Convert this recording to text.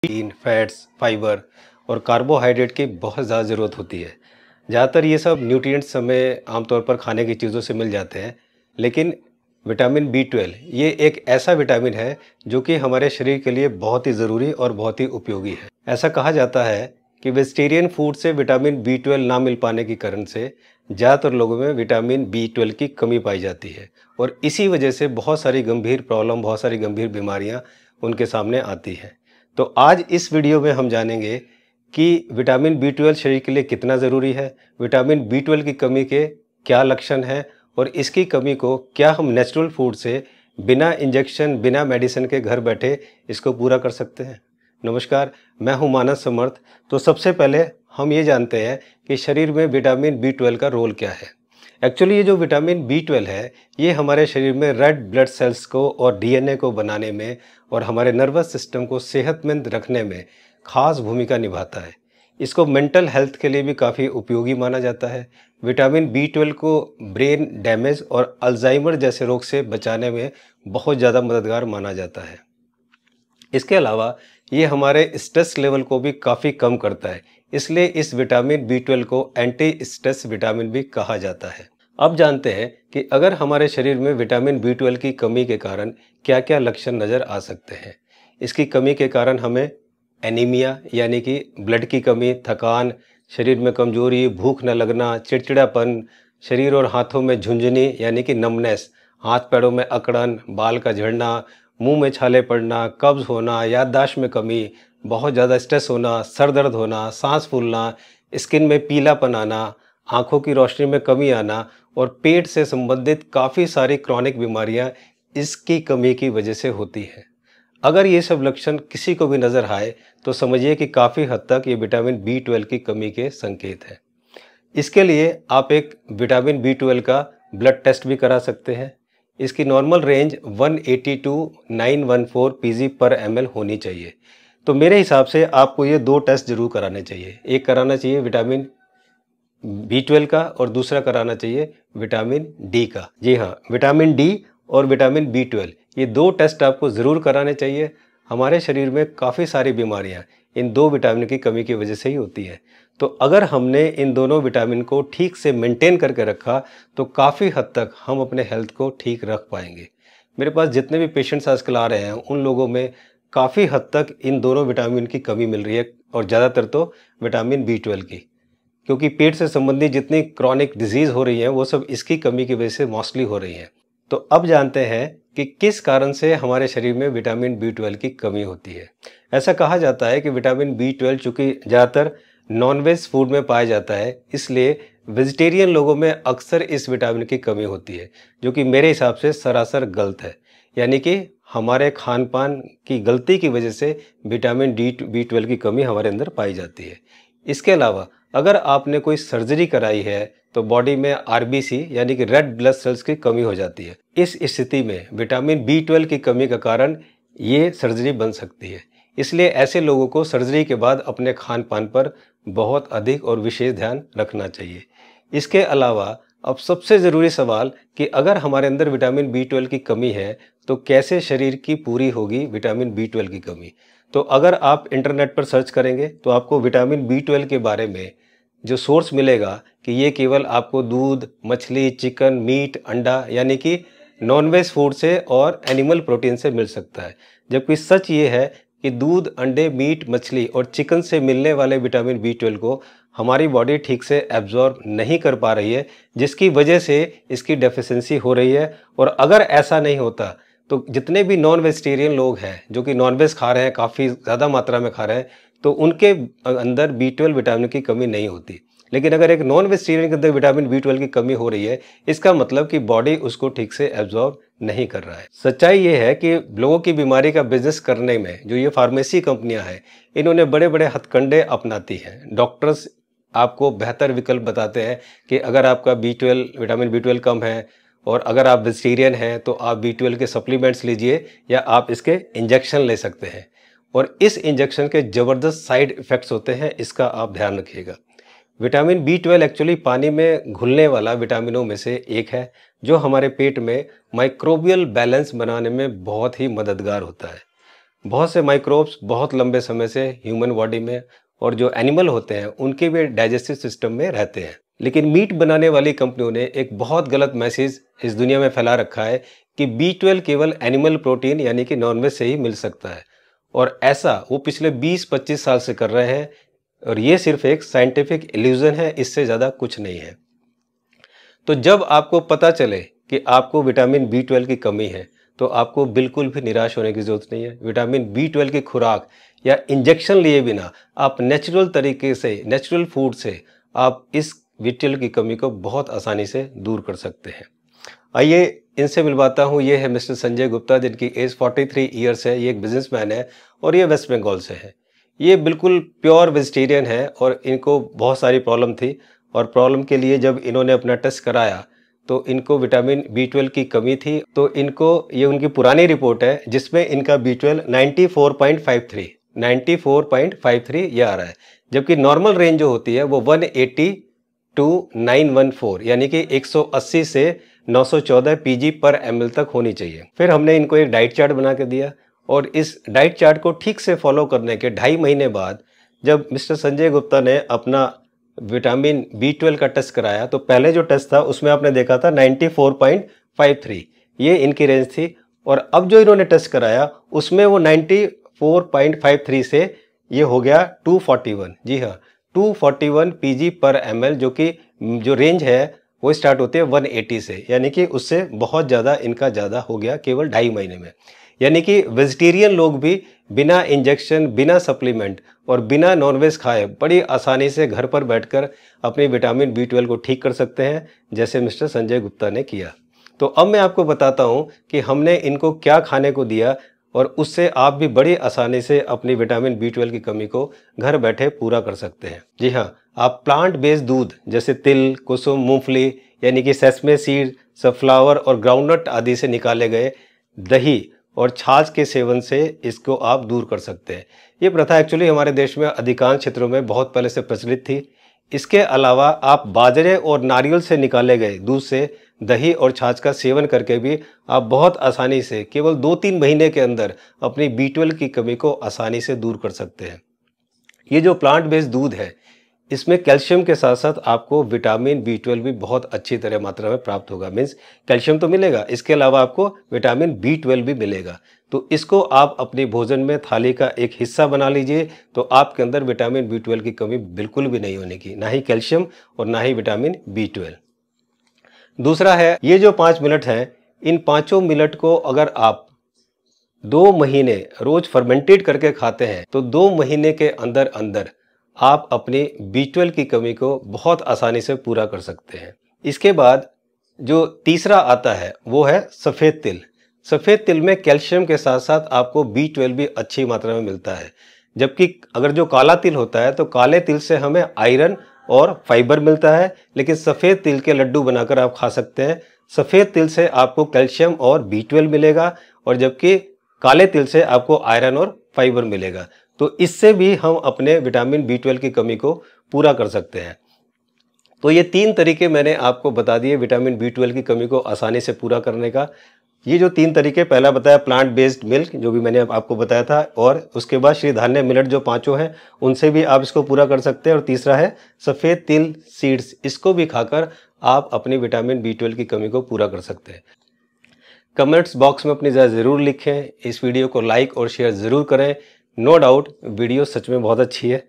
Protein, fats, fibre और carbohydrate की बहुत ज़्यादा ज़रूरत होती है। ज़्यादातर ये सब न्यूट्रिएंट्स हमें आमतौर पर खाने की चीज़ों से मिल जाते हैं, लेकिन विटामिन बी 12 ये एक ऐसा विटामिन है जो कि हमारे शरीर के लिए बहुत ही ज़रूरी और बहुत ही उपयोगी है। ऐसा कहा जाता है कि वेजिटेरियन फूड से विटामिन बी 12 ना मिल पाने के कारण से ज़्यादातर लोगों में विटामिन बी 12 की कमी पाई जाती है और इसी वजह से बहुत सारी गंभीर प्रॉब्लम, बहुत सारी गंभीर बीमारियां उनके सामने आती हैं। तो आज इस वीडियो में हम जानेंगे कि विटामिन बी 12 शरीर के लिए कितना ज़रूरी है, विटामिन बी 12 की कमी के क्या लक्षण हैं और इसकी कमी को क्या हम नेचुरल फूड से बिना इंजेक्शन, बिना मेडिसिन के घर बैठे इसको पूरा कर सकते हैं। नमस्कार, मैं हूं मानस समर्थ। तो सबसे पहले हम ये जानते हैं कि शरीर में विटामिन बी 12 का रोल क्या है। एक्चुअली ये जो विटामिन बी 12 है ये हमारे शरीर में रेड ब्लड सेल्स को और डीएनए को बनाने में और हमारे नर्वस सिस्टम को सेहतमंद रखने में खास भूमिका निभाता है। इसको मेंटल हेल्थ के लिए भी काफ़ी उपयोगी माना जाता है। विटामिन बी 12 को ब्रेन डैमेज और अल्जाइमर जैसे रोग से बचाने में बहुत ज़्यादा मददगार माना जाता है। इसके अलावा ये हमारे स्ट्रेस लेवल को भी काफ़ी कम करता है, इसलिए इस विटामिन बी 12 को एंटी स्ट्रेस विटामिन भी कहा जाता है। अब जानते हैं कि अगर हमारे शरीर में विटामिन बी 12 की कमी के कारण क्या क्या लक्षण नज़र आ सकते हैं। इसकी कमी के कारण हमें एनीमिया यानी कि ब्लड की कमी, थकान, शरीर में कमजोरी, भूख न लगना, चिड़चिड़ापन, शरीर और हाथों में झुंझुनी यानी कि नमनेस, हाथ पैरों में अकड़न, बाल का झड़ना, मुंह में छाले पड़ना, कब्ज होना, याददाश्त में कमी, बहुत ज़्यादा स्ट्रेस होना, सर दर्द होना, सांस फूलना, स्किन में पीलापन आना, आँखों की रोशनी में कमी आना और पेट से संबंधित काफ़ी सारी क्रॉनिक बीमारियाँ इसकी कमी की वजह से होती हैं। अगर ये सब लक्षण किसी को भी नज़र आए तो समझिए कि काफ़ी हद तक ये विटामिन बी 12 की कमी के संकेत हैं। इसके लिए आप एक विटामिन बी 12 का ब्लड टेस्ट भी करा सकते हैं। इसकी नॉर्मल रेंज 180 टू 914 पीजी पर ml होनी चाहिए। तो मेरे हिसाब से आपको ये दो टेस्ट जरूर कराने चाहिए। एक कराना चाहिए विटामिन बी 12 का और दूसरा कराना चाहिए विटामिन डी का। जी हाँ, विटामिन डी और विटामिन बी 12 ये दो टेस्ट आपको ज़रूर कराने चाहिए। हमारे शरीर में काफ़ी सारी बीमारियां इन दो विटामिन की कमी की वजह से ही होती है। तो अगर हमने इन दोनों विटामिन को ठीक से मेंटेन करके रखा तो काफ़ी हद तक हम अपने हेल्थ को ठीक रख पाएंगे। मेरे पास जितने भी पेशेंट्स आजकल आ रहे हैं उन लोगों में काफ़ी हद तक इन दोनों विटामिन की कमी मिल रही है और ज़्यादातर तो विटामिन बी 12 की, क्योंकि पेट से संबंधित जितनी क्रॉनिक डिजीज़ हो रही हैं वो सब इसकी कमी की वजह से मोस्टली हो रही हैं। तो अब जानते हैं कि किस कारण से हमारे शरीर में विटामिन बी 12 की कमी होती है। ऐसा कहा जाता है कि विटामिन बी 12 चूँकि ज़्यादातर नॉनवेज फूड में पाया जाता है, इसलिए वेजिटेरियन लोगों में अक्सर इस विटामिन की कमी होती है, जो कि मेरे हिसाब से सरासर गलत है। यानी कि हमारे खान पान की गलती की वजह से विटामिन बी 12 की कमी हमारे अंदर पाई जाती है। इसके अलावा अगर आपने कोई सर्जरी कराई है तो बॉडी में आरबीसी यानी कि रेड ब्लड सेल्स की कमी हो जाती है। इस स्थिति में विटामिन बी 12 की कमी का कारण ये सर्जरी बन सकती है। इसलिए ऐसे लोगों को सर्जरी के बाद अपने खान पान पर बहुत अधिक और विशेष ध्यान रखना चाहिए। इसके अलावा अब सबसे ज़रूरी सवाल कि अगर हमारे अंदर विटामिन बी 12 की कमी है तो कैसे शरीर की पूरी होगी विटामिन बी 12 की कमी। तो अगर आप इंटरनेट पर सर्च करेंगे तो आपको विटामिन बी 12 के बारे में जो सोर्स मिलेगा कि ये केवल आपको दूध, मछली, चिकन, मीट, अंडा यानी कि नॉनवेज फूड से और एनिमल प्रोटीन से मिल सकता है। जबकि सच ये है कि दूध, अंडे, मीट, मछली और चिकन से मिलने वाले विटामिन बी 12 को हमारी बॉडी ठीक से एब्जॉर्ब नहीं कर पा रही है, जिसकी वजह से इसकी डेफिशिएंसी हो रही है। और अगर ऐसा नहीं होता तो जितने भी नॉन वेजिटेरियन लोग हैं जो कि नॉनवेज खा रहे हैं, काफ़ी ज़्यादा मात्रा में खा रहे हैं, तो उनके अंदर बी 12 विटामिन की कमी नहीं होती। लेकिन अगर एक नॉन वेजिटेरियन के अंदर विटामिन बी 12 की कमी हो रही है, इसका मतलब कि बॉडी उसको ठीक से एब्जॉर्ब नहीं कर रहा है। सच्चाई ये है कि लोगों की बीमारी का बिजनेस करने में जो ये फार्मेसी कंपनियां हैं, इन्होंने बड़े बड़े हथकंडे अपनाती हैं। डॉक्टर्स आपको बेहतर विकल्प बताते हैं कि अगर आपका विटामिन बी 12 कम है और अगर आप वेजिटेरियन हैं तो आप बी 12 के सप्लीमेंट्स लीजिए या आप इसके इंजेक्शन ले सकते हैं। और इस इंजेक्शन के ज़बरदस्त साइड इफ़ेक्ट्स होते हैं, इसका आप ध्यान रखिएगा। विटामिन बी 12 एक्चुअली पानी में घुलने वाला विटामिनों में से एक है जो हमारे पेट में माइक्रोबियल बैलेंस बनाने में बहुत ही मददगार होता है। बहुत से माइक्रोब्स बहुत लंबे समय से ह्यूमन बॉडी में और जो एनिमल होते हैं उनके भी डाइजेस्टिव सिस्टम में रहते हैं। लेकिन मीट बनाने वाली कंपनियों ने एक बहुत गलत मैसेज इस दुनिया में फैला रखा है कि B12 केवल एनिमल प्रोटीन यानी कि नॉनवेज से ही मिल सकता है, और ऐसा वो पिछले 20-25 साल से कर रहे हैं, और ये सिर्फ एक साइंटिफिक इल्यूजन है, इससे ज़्यादा कुछ नहीं है। तो जब आपको पता चले कि आपको विटामिन B12 की कमी है, तो आपको बिल्कुल भी निराश होने की ज़रूरत नहीं है। विटामिन B12 की खुराक या इंजेक्शन लिए बिना आप नेचुरल तरीके से, नेचुरल फूड से आप इस B12 की कमी को बहुत आसानी से दूर कर सकते हैं। आइए इनसे मिलवाता हूँ। ये है मिस्टर संजय गुप्ता, जिनकी एज 43 ईयर्स है। ये एक बिजनेसमैन है और ये वेस्ट बंगाल से है। ये बिल्कुल प्योर वेजिटेरियन है और इनको बहुत सारी प्रॉब्लम थी, और प्रॉब्लम के लिए जब इन्होंने अपना टेस्ट कराया तो इनको विटामिन B12 की कमी थी। तो इनको, ये उनकी पुरानी रिपोर्ट है जिसमें इनका B12 94.53 ये आ रहा है, जबकि नॉर्मल रेंज जो होती है वो 180 टू 914 यानी कि 180 से 914 pg/ml तक होनी चाहिए। फिर हमने इनको एक डाइट चार्ट बना के दिया, और इस डाइट चार्ट को ठीक से फॉलो करने के 2.5 महीने बाद जब मिस्टर संजय गुप्ता ने अपना विटामिन B12 का टेस्ट कराया, तो पहले जो टेस्ट था उसमें आपने देखा था 94.53, ये इनकी रेंज थी। और अब जो इन्होंने टेस्ट कराया उसमें वो 94.53 से ये हो गया 241। जी हाँ, 241 pg/ml, जो कि जो रेंज है वो स्टार्ट होती है 180 से, यानी कि उससे बहुत ज़्यादा इनका ज़्यादा हो गया केवल 2.5 महीने में। यानी कि वेजिटेरियन लोग भी बिना इंजेक्शन, बिना सप्लीमेंट और बिना नॉनवेज खाए बड़ी आसानी से घर पर बैठकर अपनी विटामिन B12 को ठीक कर सकते हैं, जैसे मिस्टर संजय गुप्ता ने किया। तो अब मैं आपको बताता हूँ कि हमने इनको क्या खाने को दिया, और उससे आप भी बड़ी आसानी से अपनी विटामिन B12 की कमी को घर बैठे पूरा कर सकते हैं। जी हाँ, आप प्लांट बेस्ड दूध जैसे तिल, कुसुम, मूंगफली यानी कि सेसमे सीड, सनफ्लावर और ग्राउंडनट आदि से निकाले गए दही और छाछ के सेवन से इसको आप दूर कर सकते हैं। ये प्रथा एक्चुअली हमारे देश में अधिकांश क्षेत्रों में बहुत पहले से प्रचलित थी। इसके अलावा आप बाजरे और नारियल से निकाले गए दूध से दही और छाछ का सेवन करके भी आप बहुत आसानी से केवल 2-3 महीने के अंदर अपनी B12 की कमी को आसानी से दूर कर सकते हैं। ये जो प्लांट बेस्ड दूध है, इसमें कैल्शियम के साथ साथ आपको विटामिन B12 भी बहुत अच्छी तरह मात्रा में प्राप्त होगा। मीन्स कैल्शियम तो मिलेगा, इसके अलावा आपको विटामिन B12 भी मिलेगा। तो इसको आप अपनी भोजन में थाली का एक हिस्सा बना लीजिए, तो आपके अंदर विटामिन B12 की कमी बिल्कुल भी नहीं होने की, ना ही कैल्शियम और ना ही विटामिन B12। दूसरा है, ये जो 5 मिनट हैं, इन 5 मिनट को अगर आप 2 महीने रोज फर्मेंटेड करके खाते हैं, तो 2 महीने के अंदर अंदर आप अपनी B12 की कमी को बहुत आसानी से पूरा कर सकते हैं। इसके बाद जो तीसरा आता है वो है सफ़ेद तिल। सफ़ेद तिल में कैल्शियम के साथ साथ आपको B12 भी अच्छी मात्रा में मिलता है, जबकि अगर जो काला तिल होता है तो काले तिल से हमें आयरन और फाइबर मिलता है, लेकिन सफ़ेद तिल के लड्डू बनाकर आप खा सकते हैं। सफ़ेद तिल से आपको कैल्शियम और B12 मिलेगा, और जबकि काले तिल से आपको आयरन और फाइबर मिलेगा। तो इससे भी हम अपने विटामिन B12 की कमी को पूरा कर सकते हैं। तो ये 3 तरीके मैंने आपको बता दिए विटामिन B12 की कमी को आसानी से पूरा करने का। ये जो 3 तरीके, पहला बताया प्लांट बेस्ड मिल्क, जो भी मैंने आपको बताया था, और उसके बाद श्री धान्य मिलेट जो 5 हैं उनसे भी आप इसको पूरा कर सकते हैं, और तीसरा है सफ़ेद तिल सीड्स, इसको भी खाकर आप अपनी विटामिन B12 की कमी को पूरा कर सकते हैं। कमेंट्स बॉक्स में अपनी राय ज़रूर लिखें, इस वीडियो को लाइक और शेयर ज़रूर करें। नो डाउट वीडियो सच में बहुत अच्छी है,